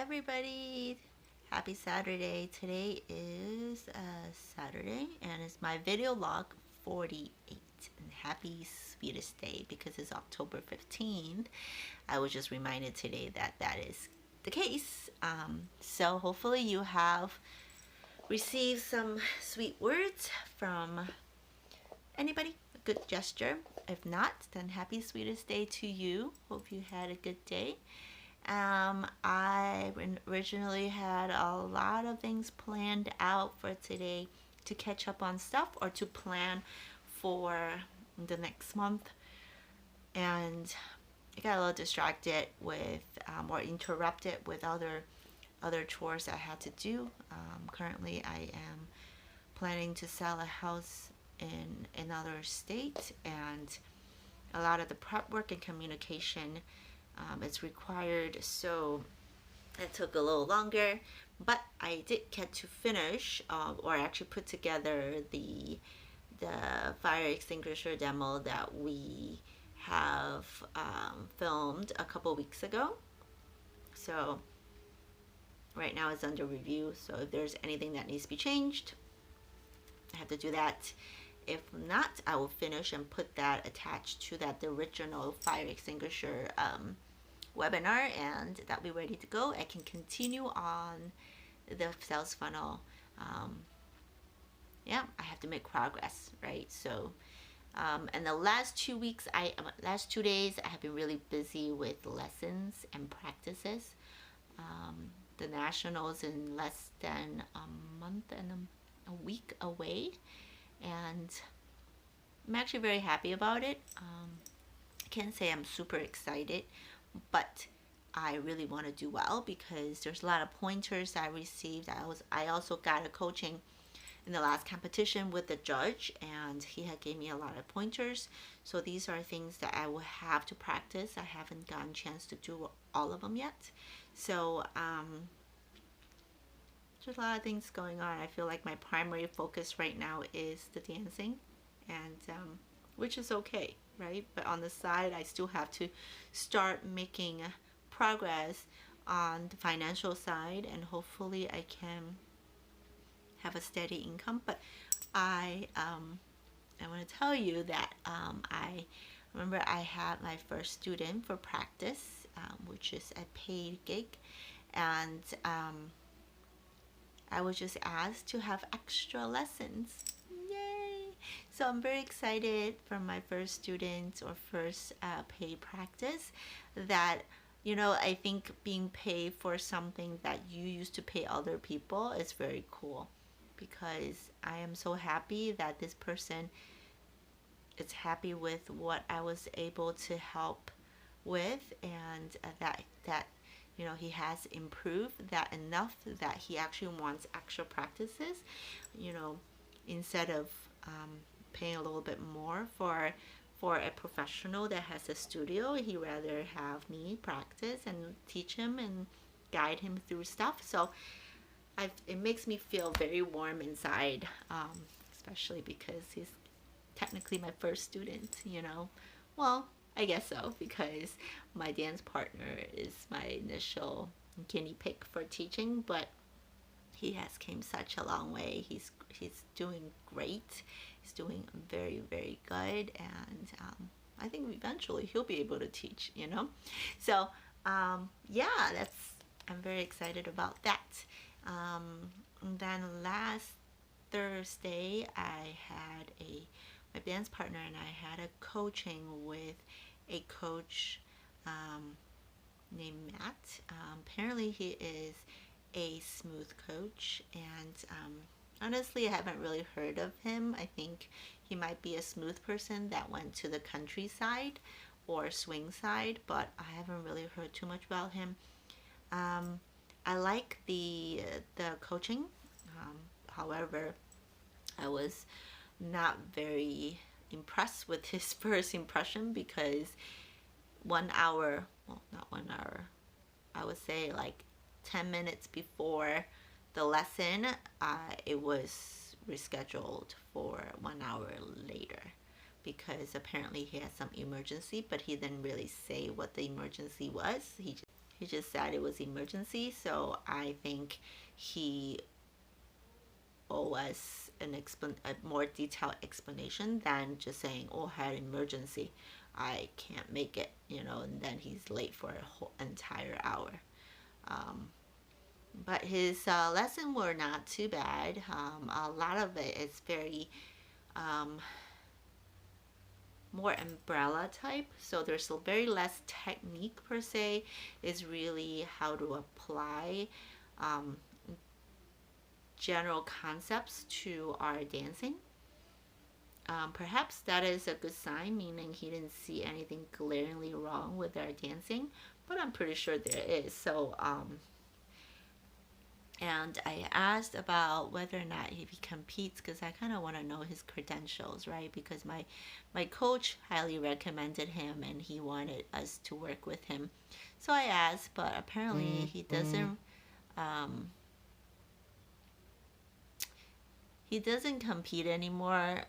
everybody. Happy Saturday. Today is Saturday and it's my video log 48. And happy sweetest day because it's October 15th. I was just reminded today that that is the case. So hopefully you have received some sweet words from anybody, a good gesture. If not, then happy sweetest day to you. Hope you had a good day. I originally had a lot of things planned out for today to catch up on stuff or to plan for the next month, and I got a little distracted with or interrupted with other chores I had to do. Currently, I am planning to sell a house in another state, and a lot of the prep work and communication is required, so it took a little longer, but I did get to finish or actually put together the fire extinguisher demo that we have filmed a couple weeks ago. So right now it's under review, so if there's anything that needs to be changed, I have to do that. If not, I will finish and put that attached to that the original fire extinguisher webinar, and that will be ready to go. I can continue on the sales funnel. Yeah, I have to make progress, right? So and the last 2 weeks, last 2 days, I have been really busy with lessons and practices. The nationals in less than a month and a week away, and I'm actually very happy about it. I can't say I'm super excited, but I really want to do well because there's a lot of pointers I received. I also got a coaching in the last competition with the judge, and he had gave me a lot of pointers. So these are things that I will have to practice. I haven't gotten a chance to do all of them yet. So there's a lot of things going on. I feel like my primary focus right now is the dancing, and which is okay, right? But on the side, I still have to start making progress on the financial side, and hopefully I can have a steady income. But I want to tell you that I remember I had my first student for practice, which is a paid gig, and I was just asked to have extra lessons. Yay! So I'm very excited for my first student or first paid practice. That, I think being paid for something that you used to pay other people is very cool, because I am so happy that this person is happy with what I was able to help with, and that he has improved that enough that he actually wants extra practices. Instead of paying a little bit more for a professional that has a studio, he rather have me practice and teach him and guide him through stuff. So it makes me feel very warm inside, especially because he's technically my first student. Well, I guess so, because my dance partner is my initial guinea pig for teaching, but he has came such a long way. He's doing great. He's doing very, very good, and I think eventually he'll be able to teach. So yeah, I'm very excited about that. And then last Thursday, I had my dance partner and I had a coaching with a coach named Matt. Apparently he is a smooth coach, and honestly I haven't really heard of him. I think he might be a smooth person that went to the countryside or swing side, but I haven't really heard too much about him. I like the coaching. However, I was not very impressed with his first impression, because 1 hour, well, not 1 hour, I would say like 10 minutes before the lesson, it was rescheduled for 1 hour later, because apparently he had some emergency, but he didn't really say what the emergency was. He just said it was emergency, so I think he owe us a more detailed explanation than just saying, "Oh, I had an emergency, I can't make it," and then he's late for a whole entire hour. Um, but his lesson were not too bad. A lot of it is very um, more umbrella type, so there's very less technique per se. Is really how to apply um, general concepts to our dancing. Perhaps that is a good sign, meaning he didn't see anything glaringly wrong with our dancing, but I'm pretty sure there is. So and I asked about whether or not if he competes, because I kind of want to know his credentials, right? Because my coach highly recommended him and he wanted us to work with him. So I asked, but apparently he doesn't. He doesn't compete anymore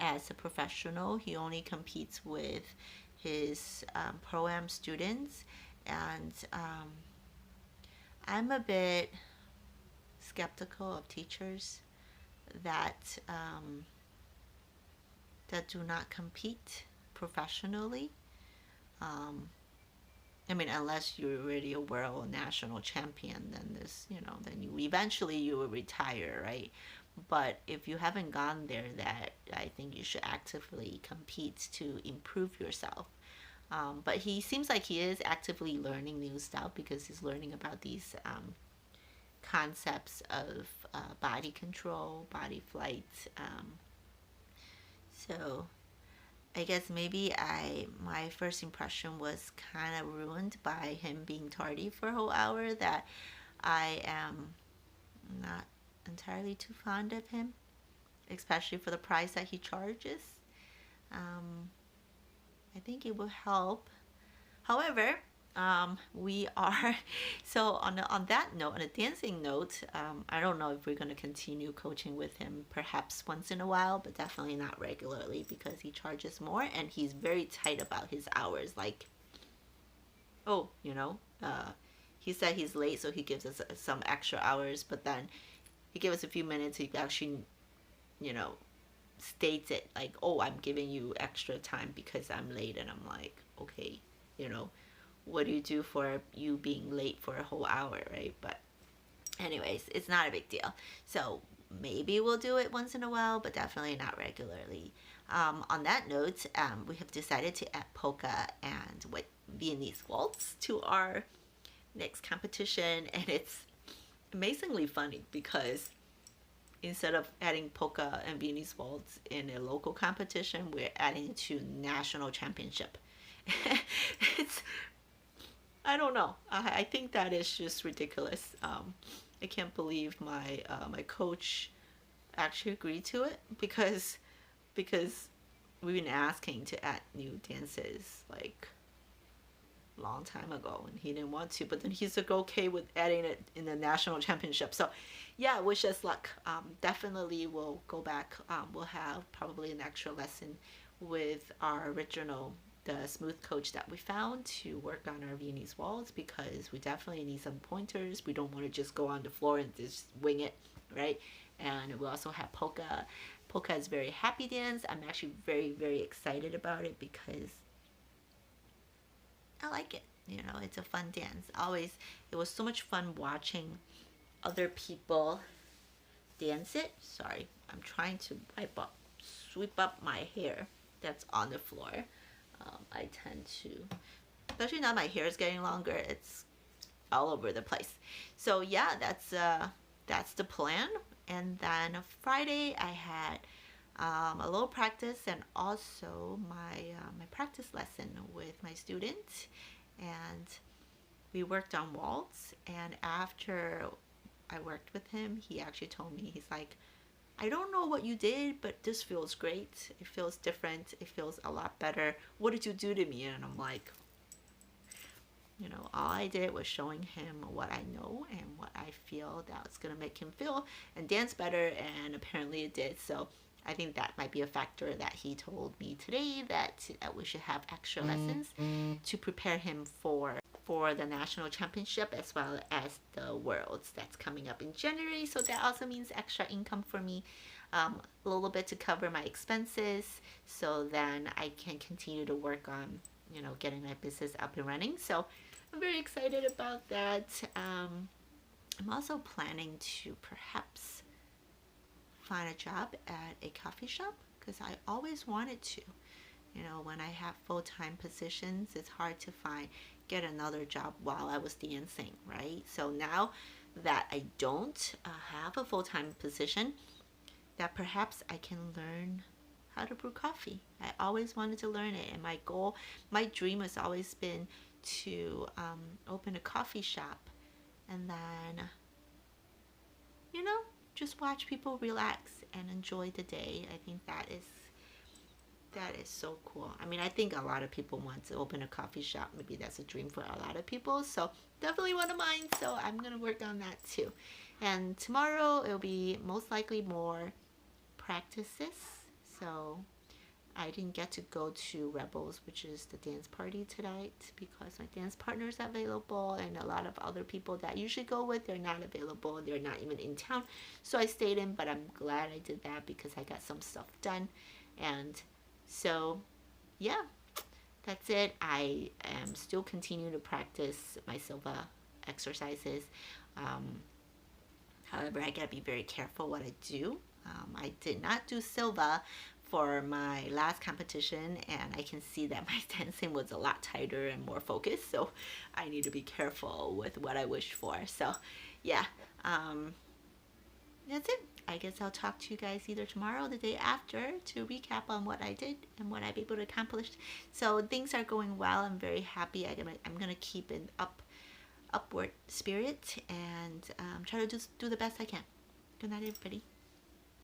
as a professional. He only competes with his pro-am students, and I'm a bit skeptical of teachers that that do not compete professionally. Um, I mean, unless you're already a world national champion, then then you will retire, right? But if you haven't gone there, that I think you should actively compete to improve yourself. But he seems like he is actively learning new stuff because he's learning about these concepts of body control, body flight. So I guess maybe my first impression was kind of ruined by him being tardy for a whole hour. That I am not entirely too fond of him, especially for the price that he charges. I think it will help. However, we are so on that note, on a dancing note. I don't know if we're going to continue coaching with him. Perhaps once in a while, but definitely not regularly because he charges more and he's very tight about his hours. Like, oh, he said he's late, so he gives us some extra hours, but then he gave us a few minutes. He actually, states it like, "Oh, I'm giving you extra time because I'm late," and I'm like, okay, what do you do for you being late for a whole hour, right? But anyways, it's not a big deal. So maybe we'll do it once in a while, but definitely not regularly. On that note, we have decided to add polka and what Viennese waltz to our next competition, and it's amazingly funny because instead of adding polka and Viennese waltz in a local competition, we're adding it to national championship. It's, I don't know. I think that is just ridiculous. I can't believe my coach actually agreed to it because we've been asking to add new dances like long time ago and he didn't want to, but then he's like okay with adding it in the national championship. So yeah, wish us luck. Definitely we'll go back. We'll have probably an extra lesson with our original, the smooth coach that we found to work on our Viennese waltz because we definitely need some pointers. We don't want to just go on the floor and just wing it, right? And we also have polka. Polka is very happy dance. I'm actually very, very excited about it because I like it. It's a fun dance. Always, it was so much fun watching other people dance it. Sorry, I'm trying to sweep up my hair that's on the floor. I tend to, especially now my hair is getting longer, it's all over the place. So yeah, that's the plan. And then Friday I had a little practice and also my practice lesson with my student, and we worked on waltz. And after I worked with him, he actually told me, he's like, "I don't know what you did, but this feels great. It feels different. It feels a lot better. What did you do to me?" And I'm like, all I did was showing him what I know and what I feel that was going to make him feel and dance better, and apparently it did. So I think that might be a factor that he told me today that we should have extra lessons to prepare him for for the national championship as well as the worlds that's coming up in January. So that also means extra income for me, a little bit to cover my expenses, so then I can continue to work on, getting my business up and running. So I'm very excited about that. I'm also planning to perhaps find a job at a coffee shop because I always wanted to. When I have full-time positions, it's hard to get another job while I was dancing, right? So now that I don't have a full-time position, that perhaps I can learn how to brew coffee. I always wanted to learn it, and my dream has always been to open a coffee shop and then, just watch people relax and enjoy the day. I think that is so cool. I mean, I think a lot of people want to open a coffee shop. Maybe that's a dream for a lot of people. So definitely one of mine. So I'm going to work on that too. And tomorrow it'll be most likely more practices. So I didn't get to go to Rebels, which is the dance party tonight, because my dance partner is available and a lot of other people that I usually go with, they're not available. They're not even in town. So I stayed in, but I'm glad I did that because I got some stuff done. And so, yeah, that's it. I am still continuing to practice my Silva exercises. However, I gotta be very careful what I do. I did not do Silva for my last competition, and I can see that my dancing was a lot tighter and more focused, so I need to be careful with what I wish for. So, yeah, that's it. I guess I'll talk to you guys either tomorrow or the day after to recap on what I did and what I've been able to accomplish. So things are going well. I'm very happy. I'm gonna keep an upward spirit and try to do the best I can. Good night, everybody.